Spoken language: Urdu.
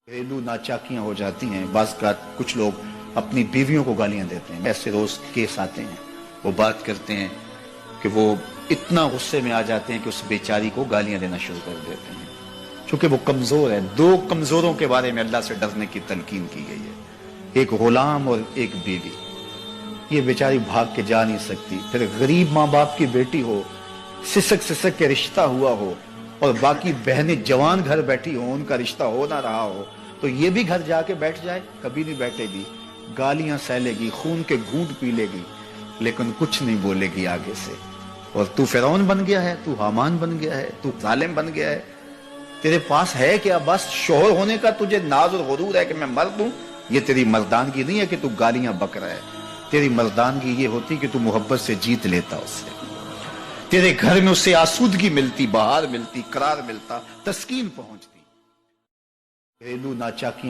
گھریلو ناچاکیاں ہو جاتی ہیں. بعض کا کچھ لوگ اپنی بیویوں کو گالیاں دیتے ہیں. ایسے روز کیس آتے ہیں, وہ بات کرتے ہیں کہ وہ اتنا غصے میں آ جاتے ہیں کہ اس بیچاری کو گالیاں دینا شروع کر دیتے ہیں, چونکہ وہ کمزور ہے. دو کمزوروں کے بارے میں اللہ سے ڈرنے کی تلقین کی گئی ہے, ایک غلام اور ایک بیوی. یہ بیچاری بھاگ کے جا نہیں سکتی. پھر غریب ماں باپ کی بیٹی ہو, سسک سسک کے رشتہ ہوا ہو, اور باقی بہنیں جوان گھر بیٹھی ہوں, ان کا رشتہ ہو نہ رہا ہو, تو یہ بھی گھر جا کے بیٹھ جائے, کبھی نہیں بیٹھے گی. گالیاں سہلے گی, خون کے گھونٹ پی لے گی, لیکن کچھ نہیں بولے گی آگے سے. اور تو فرعون بن گیا ہے, تو حامان بن گیا ہے, تو ظالم بن گیا ہے. تیرے پاس ہے کیا؟ بس شوہر ہونے کا تجھے ناز اور غرور ہے کہ میں مرد ہوں. یہ تیری مردانگی نہیں ہے کہ تو گالیاں بک رہا ہے. تیری مردانگی یہ ہوتی کہ تو محبت سے جیت لیتا اس سے. تیرے گھر میں اس سے آسودگی ملتی, بہار ملتی, قرار ملتا, تسکین پہنچتی. گھریلو ناچاکی